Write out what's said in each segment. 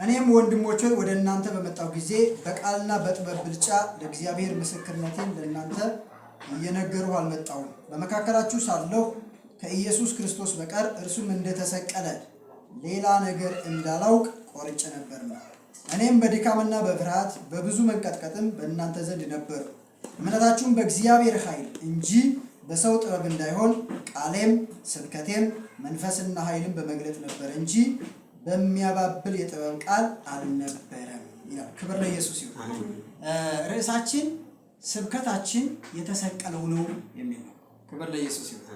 እኔም ወንድሞቼ ወደ እናንተ በመጣው ጊዜ በቃልና በጥበብ ብልጫ ለእግዚአብሔር ምስክርነቴን ለእናንተ እየነገርሁ አልመጣሁም። በመካከላችሁ ሳለሁ ከኢየሱስ ክርስቶስ በቀር እርሱም እንደተሰቀለ ሌላ ነገር እንዳላውቅ ቆርጬ ነበርና እኔም በድካምና በፍርሃት በብዙ መንቀጥቀጥም በእናንተ ዘንድ ነበርሁ። እምነታችሁም በእግዚአብሔር ኃይል እንጂ በሰው ጥበብ እንዳይሆን ቃሌም ስብከቴም መንፈስና ኃይልን በመግለጥ ነበር እንጂ በሚያባብል የጥበብ ቃል አልነበረም ይላል። ክብር ለኢየሱስ ይሁን። ርዕሳችን ስብከታችን የተሰቀለው ነው የሚል ነው። ክብር ለኢየሱስ ይሁን።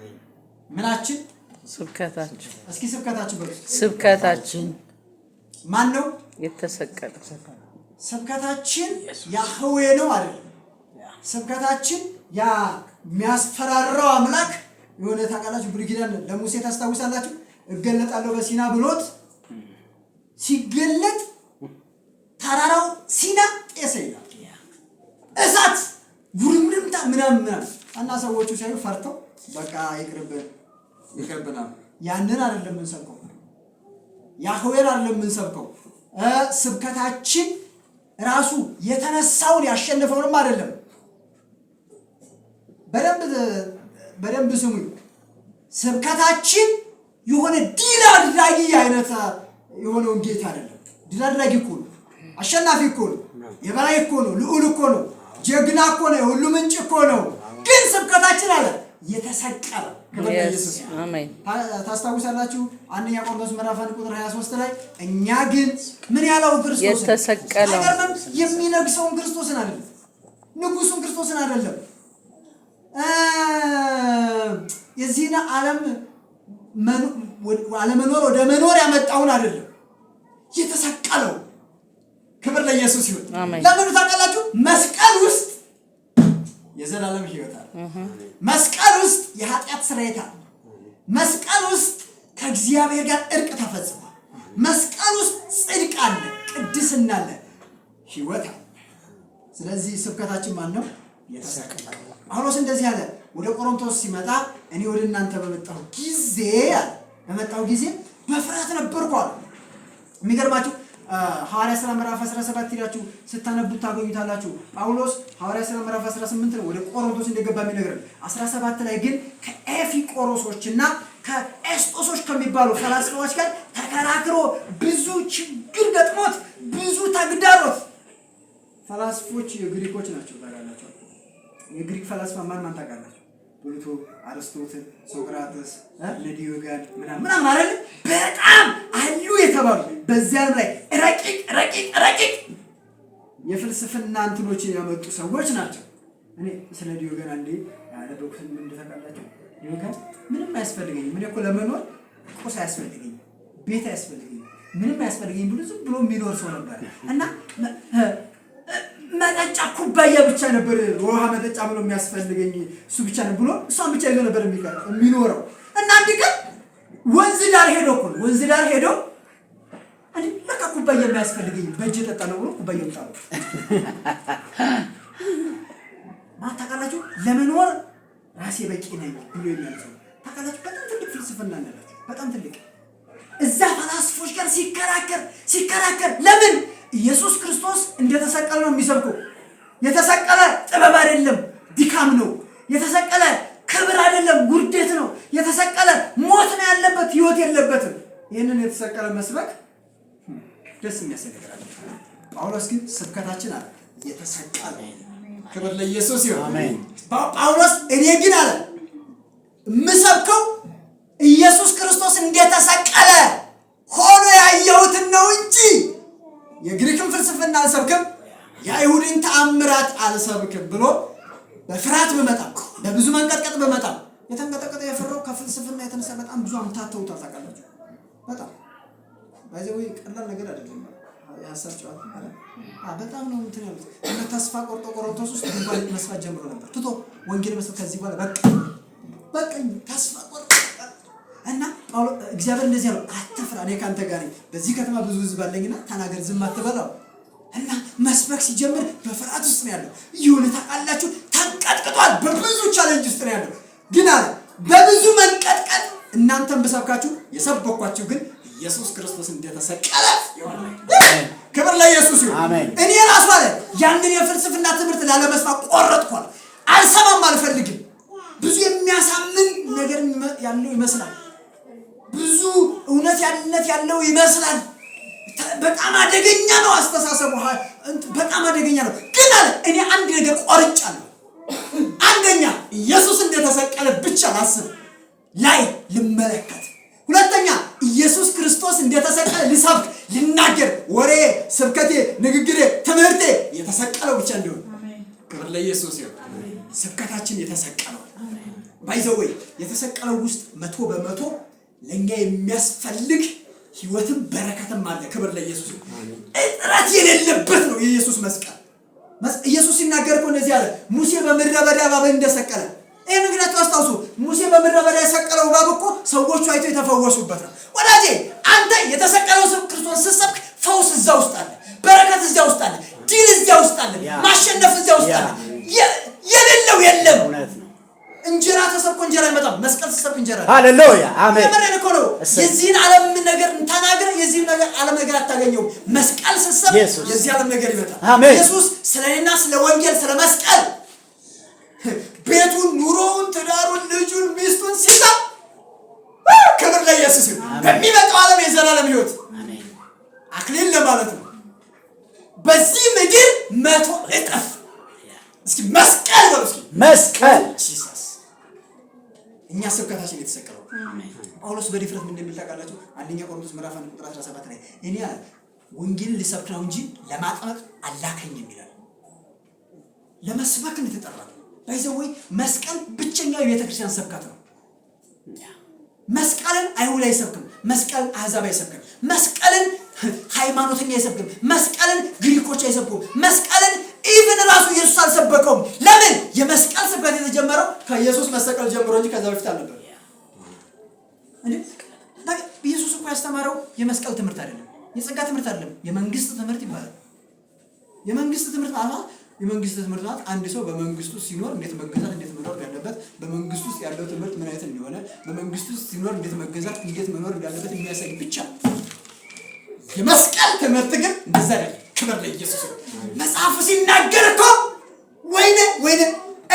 ምናችን? ስብከታችን። እስኪ ስብከታችን በሉ። ስብከታችን ማን ነው? የተሰቀለው። ስብከታችን ያህዌ ነው አይደል? ስብከታችን ያ የሚያስፈራራው አምላክ የሆነ ታውቃላችሁ። ብሉይ ኪዳን ለሙሴ ታስታውሳላችሁ? እገለጣለሁ በሲና ብሎት ሲገለጥ ተራራው ሲና ጤሰ ይላል። እሳት ጉርምርምታ ምናምን እና ሰዎቹ ሲያዩ ፈርተው በቃ ይቅርብና ያንን አይደለም የምንሰብከው፣ ያህዌን አይደለም የምንሰብከው። ስብከታችን ራሱ የተነሳውን ያሸነፈውንም አይደለም። በደንብ ስሙኝ። ስብከታችን የሆነ ድል አድራጊ አይነት የሆነውን ጌታ አይደለም። ድል አድራጊ እኮ ነው፣ አሸናፊ እኮ ነው፣ የበላይ እኮ ነው፣ ልዑል እኮ ነው፣ ጀግና እኮ ነው፣ የሁሉ ምንጭ እኮ ነው። ግን ስብከታችን አለ የተሰቀለ። ክብር ለኢየሱስ አሜን። ታስታውሳላችሁ አንደኛ ቆሮንቶስ ምዕራፍ 1 ቁጥር 23 ላይ እኛ ግን ምን ያለው ክርስቶስ የተሰቀለው የሚነግሰውን ክርስቶስን አይደለም፣ ንጉሱን ክርስቶስን አይደለም፣ የዚህን ዓለም አለመኖር ወደ መኖር ያመጣውን አይደለም፣ የተሰቀለው። ክብር ለኢየሱስ ይሁን። ለምን ታውቃላችሁ? መስቀል ውስጥ የዘላለም ሕይወት አለ። መስቀል ውስጥ የኃጢአት ስርየት አለ። መስቀል ውስጥ ከእግዚአብሔር ጋር እርቅ ተፈጽሟል። መስቀል ውስጥ ጽድቅ አለ፣ ቅድስና አለ፣ ሕይወት አለ። ስለዚህ ስብከታችን ማን ነው? የተሰቀለው። ጳውሎስ እንደዚህ አለ ወደ ቆሮንቶስ ሲመጣ እኔ ወደ እናንተ በመጣሁ ጊዜ በፍርሃት ነበርኩ አለ። የሚገርማችሁ ሐዋርያት ሥራ ምዕራፍ 17 ሄዳችሁ ስታነቡት ታገኙታላችሁ። ጳውሎስ ሐዋርያት ሥራ ምዕራፍ 18 ነው ወደ ቆሮንቶስ እንደገባ የሚነግረን። 17 ላይ ግን ከኤፊቆሮሶችና ከኤስጦሶች ከሚባሉ ፈላስፋዎች ጋር ተከራክሮ ብዙ ችግር ገጥሞት ብዙ ተግዳሮት። ፈላስፎች የግሪኮች ናቸው ታውቃላችሁ። የግሪክ ፈላስፋ ማን ታውቃላችሁ? ፕሉቶ፣ አርስቶትል፣ ሶቅራጥስ፣ ዲዮጋን ምናምን አይደል? በጣም አሉ የተባሉ በዚያም ላይ ረቂቅ የፍልስፍና እንትኖችን ያመጡ ሰዎች ናቸው። እኔ ስለ ዲዮጋን አንዴ ያለበኩት ምን እንደታውቃላችሁ? ዲዮጋን ምንም አያስፈልገኝም፣ ምን እኮ ለመኖር ቁስ አያስፈልገኝም፣ ቤት አያስፈልገኝም፣ ምንም አያስፈልገኝም ብሎ ዝም ብሎ የሚኖር ሰው ነበር እና መጠጫ ኩባያ ብቻ ነበር ውሃ መጠጫ ብሎ የሚያስፈልገኝ እሱ ብቻ ነው ብሎ እሷን ብቻ ይዞ ነበር የሚኖረው። እና አንድ ቀን ወንዝ ዳር ሄዶ አንዴ ለካ ኩባያ የሚያስፈልገኝ በእጅ ጠጣ ነው ብሎ ኩባያውን ጣለው። ታውቃላችሁ ለመኖር ራሴ በቂ ነኝ ብሎ የሚያልፈው ታውቃላችሁ። በጣም ትልቅ ፍልስፍና ነው፣ በጣም ትልቅ። እዛ ፈላስፎች ጋር ሲከራከር ለምን ኢየሱስ ክርስቶስ እንደተሰቀለ ነው የሚሰብከው። የተሰቀለ ጥበብ አይደለም ድካም ነው። የተሰቀለ ክብር አይደለም ውርደት ነው። የተሰቀለ ሞት ነው ያለበት፣ ሕይወት የለበትም። ይህንን የተሰቀለ መስበክ ደስ የሚያሰኘው ጳውሎስ ግን ስብከታችን አለ የተሰቀለ። ክብር ለኢየሱስ ይሁን። አሜን። ጳውሎስ እኔ ግን አለ የምሰብከው ኢየሱስ ክርስቶስ እንደተሰቀለ ሆኖ ያየሁትን ነው እንጂ የግሪክን ፍልስፍና አልሰብክም፣ የአይሁድን ተአምራት አልሰብክም ብሎ በፍርሃት በመጣም በብዙ መንቀጥቀጥ በመጣም የተንቀጠቀጠ የፈራው ከፍልስፍና የተነሳ በጣም ብዙ አምታተውታል ታውቃላችሁ። ባይዘው ቀላል ነገር አይደለም። ያሳጫው በጣም ነው እንትን ያሉት እና ተስፋ ቆሮንቶስ ውስጥ እንኳን መስፋት ጀምሮ ነበር ትቶ ወንጌል መስፋት ከዚህ በኋላ በቃ ተስፋ ቆርጦ እና እግዚአብሔር እንደዚህ ያለው አትፍራ፣ እኔ ካንተ ጋር ነኝ። በዚህ ከተማ ብዙ ሕዝብ አለኝና ተናገር፣ ዝም አትበላው። እና መስበክ ሲጀምር በፍርሃት ውስጥ ነው ያለው። ይሁን ታውቃላችሁ፣ ተንቀጥቅጧል። በብዙ ቻሌንጅ ውስጥ ነው ያለው። ግን አለ በብዙ መንቀጥቀጥ እናንተም በሰብካችሁ የሰበኳችሁ ግን ኢየሱስ ክርስቶስ እንደተሰቀለ ይሆናል። ለኢየሱስ ይሁን። እኔ ራሱ አለ ያንን የፍልስፍና ትምህርት ላለመስማት ቆረጥኳል። አልሰማም፣ አልፈልግም። ብዙ የሚያሳምን ነገር ያለው ይመስላል። ብዙ እውነት ያለው ይመስላል። በጣም አደገኛ ነው አስተሳሰቡ፣ በጣም አደገኛ ነው። ግን አለ እኔ አንድ ነገር ቆርጫለሁ። አንደኛ ኢየሱስ እንደተሰቀለ ብቻ ላስብ ላይ ልመለከት። ሁለተኛ ኢየሱስ ክርስቶስ እንደተሰቀለ ልሰብክ፣ ልናገር፣ ወሬ፣ ስብከቴ፣ ንግግሬ፣ ትምህርቴ የተሰቀለው ብቻ እንዲሆን። ክብር ለኢየሱስ ይሁን። ስብከታችን የተሰቀለው ባይዘወይ የተሰቀለው ውስጥ 100% ለኛ የሚያስፈልግ ህይወትም በረከትም አለ። ክብር ለኢየሱስ ይሁን። እጥረት የሌለበት ነው የኢየሱስ መስቀል። ኢየሱስ ሲናገር እኮ እንደዚህ አለ፣ ሙሴ በምድረ በዳ እባብን እንደሰቀለ። ይሄን እንግዲህ አስታውሱ። ሙሴ በምድረ በዳ የሰቀለው እባብ እኮ ሰዎቹ አይተው የተፈወሱበት ነው። ወዳጄ አንተ የተሰቀለው ክርስቶስ ስትሰብክ ፈውስ እዛ ውስጥ አለ፣ በረከት እዛ ውስጥ አለ፣ ድል እዛ ውስጥ አለ፣ ማሸነፍ እዛ ውስጥ አለ። የሌለው የለም። እንጀራ ተሰብኮ እንጀራ አይመጣም። መስቀል ተሰብኮ እንጀራ። ሃሌሉያ አሜን። ለምን እኮ ነው የዚህን ዓለም ነገር ተናገረ፣ የዚህን ነገር ዓለም ነገር አታገኘውም። መስቀል ተሰብኮ የዚህ ዓለም ነገር ይመጣል። ኢየሱስ ስለኔና ስለ ወንጌል ስለ መስቀል ቤቱን፣ ኑሮውን፣ ትዳሩን፣ ልጁን፣ ሚስቱን ሲሰጥ ክብር ለኢየሱስ ይሁን። በሚመጣው ዓለም የዘላለም ሕይወት አክሊል ለማለት ነው። በዚህ ምድር 100 እጥፍ። እስኪ መስቀል ነው። እስኪ መስቀል እኛ ስብከታችን የተሰቀለው ጳውሎስ በድፍረት ምን እንደሚል ታውቃላችሁ? አንደኛ ቆሮንቶስ ምዕራፍ 1 ቁጥር 17 ላይ እኔ አለ ወንጌልን ልሰብክ ነው እንጂ ለማጥመቅ አላከኝም ይላል። ለመስበክ እንድትጠራ ባይዘወይ መስቀል ብቸኛው የቤተክርስቲያን ስብከት ነው። መስቀልን አይሁድ አይሰብክም፣ መስቀልን አሕዛብ አይሰብክም፣ መስቀልን ሃይማኖተኛ አይሰብክም፣ መስቀልን ግሪኮች አይሰብኩም፣ መስቀልን ኢቭን ራሱ ኢየሱስ አልሰበከውም። ለምን? የመስቀል ስብከት የተጀመረው ከኢየሱስ መሰቀል ጀምሮ እንጂ ከዛ በፊት አልነበረም። ኢየሱስ እኮ ያስተማረው የመስቀል ትምህርት አይደለም፣ የጸጋ ትምህርት አይደለም፣ የመንግስት ትምህርት ይባላል። የመንግስት ትምህርት ማለት አንድ ሰው በመንግስቱ ሲኖር እንዴት መገዛት እንዴት መኖር እንዳለበት፣ በመንግስቱ ውስጥ ያለው ትምህርት ምን አይነት እንደሆነ፣ በመንግስቱ ውስጥ ሲኖር እንዴት መገዛት እንዴት መኖር እንዳለበት የሚያሳይ ብቻ። የመስቀል ትምህርት ግን እንደዛ አይደለም። ክብር ለኢየሱስ። መጽሐፉ ሲናገር እኮ ወይኔ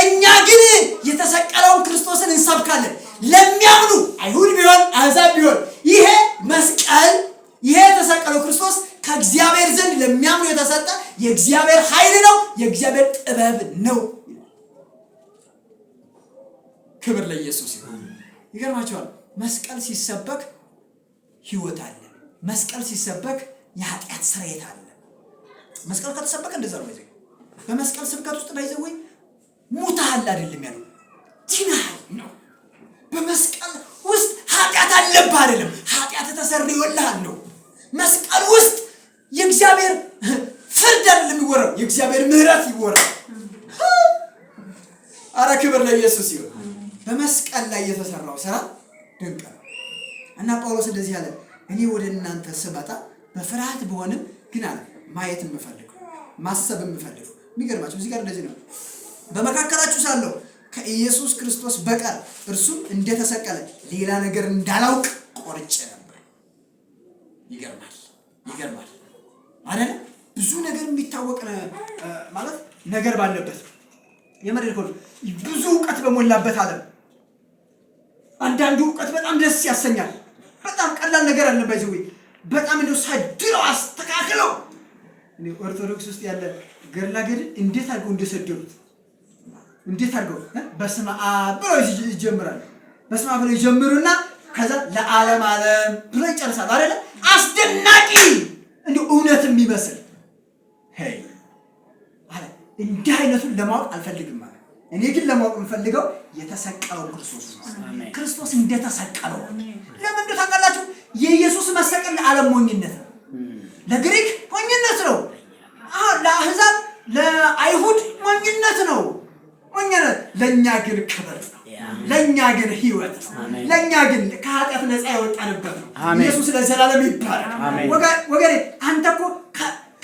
እኛ ግን የተሰቀለውን ክርስቶስን እንሰብካለን ለሚያምኑ አይሁድ ቢሆን አሕዛብ ቢሆን። ይሄ መስቀል ይሄ የተሰቀለው ክርስቶስ ከእግዚአብሔር ዘንድ ለሚያምኑ የተሰጠ የእግዚአብሔር ኃይል ነው፣ የእግዚአብሔር ጥበብ ነው። ክብር ለኢየሱስ ይሁን። ይገርማችኋል፣ መስቀል ሲሰበክ ሕይወት አለ። መስቀል ሲሰበክ የኃጢአት ስርየት አለ። መስቀል ከተሰበከ እንደዛ ነው። በመስቀል ስብከት ውስጥ ባይዘወይ ሙታል አይደለም ያለው፣ ዲናል ነው። በመስቀል ውስጥ ኃጢአት አለብህ አይደለም፣ ኃጢአት ተሰርዮልሃል ነው። መስቀል ውስጥ የእግዚአብሔር ፍርድ አይደለም የሚወራው፣ የእግዚአብሔር ምሕረት ይወራል። አረ ክብር ለኢየሱስ ይሁን። በመስቀል ላይ የተሰራው ስራ ድንቅ ነው እና ጳውሎስ እንደዚህ ያለ እኔ ወደ እናንተ ስመጣ በፍርሃት ብሆንም ግን አለ ማየት የምፈልገው ማሰብ የምፈልገው። የሚገርማችሁ እዚህ ጋር እንደዚህ ነው፣ በመካከላችሁ ሳለሁ ከኢየሱስ ክርስቶስ በቀር እርሱም እንደተሰቀለ ሌላ ነገር እንዳላውቅ ቆርጬ ነበር። ይገርማል አይደል? ብዙ ነገር የሚታወቅ ማለት ነገር ባለበት የመረድ ኮድ ብዙ ዕውቀት በሞላበት ዓለም አንዳንዱ ዕውቀት በጣም ደስ ያሰኛል። በጣም ቀላል ነገር አለ ባይዘው በጣም እንደው ሳይድረው አስተካክለው ኦርቶዶክስ ውስጥ ያለ ገርላገድ እንዴት አድርገው እንደሰደሩት እንዴት አድርገው በስመ አብ ብለው ይጀምራሉ። በስመ አብ ብለው ይጀምሩና ከዛ ለዓለም ብለው ይጨርሳሉ አይደል? አስደናቂ እንደው እውነትም ይመስል ሄይ አለ እንዲህ አይነቱን ለማወቅ አልፈልግም ማለት። እኔ ግን ለማወቅ የምፈልገው የተሰቀለው ክርስቶስ ነው። ክርስቶስ እንደተሰቀለው ለምን ታውቃላችሁ? የኢየሱስ መሰቀል ለዓለም ሞኝነት ነው፣ ለግሪክ ሞኝነት ነው፣ ለአሕዛብ ለአይሁድ ሞኝነት ነው። ሞኝነት ለኛ ግን ክብር ነው፣ ለኛ ግን ሕይወት ነው፣ ለኛ ግን ከኃጢአት ነፃ ያወጣንበት ነው። ኢየሱስ ለዘላለም ይባረክ። ወገኔ አንተ እኮ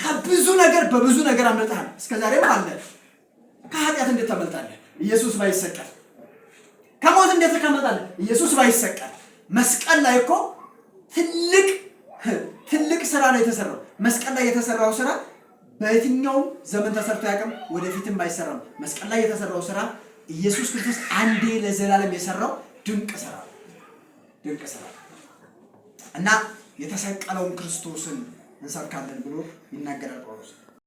ከብዙ ነገር በብዙ ነገር አመልጠሃል። እስከዛሬም አለ። ከኃጢአት እንዴት ታመልጣለህ? ኢየሱስ ባይሰቀል። ከሞት እንዴት ታመልጣለህ? ኢየሱስ ባይሰቀል። መስቀል ላይ እኮ ትልቅ ስራ ነው የተሰራው። መስቀል ላይ የተሰራው ስራ በየትኛውም ዘመን ተሰርቶ ያቀም ወደፊትም አይሰራም። መስቀል ላይ የተሰራው ስራ ኢየሱስ ክርስቶስ አንዴ ለዘላለም የሰራው ድንቅ ስራ እና የተሰቀለውን ክርስቶስን እንሰብካለን ብሎ ይናገራል ጳውሎስ።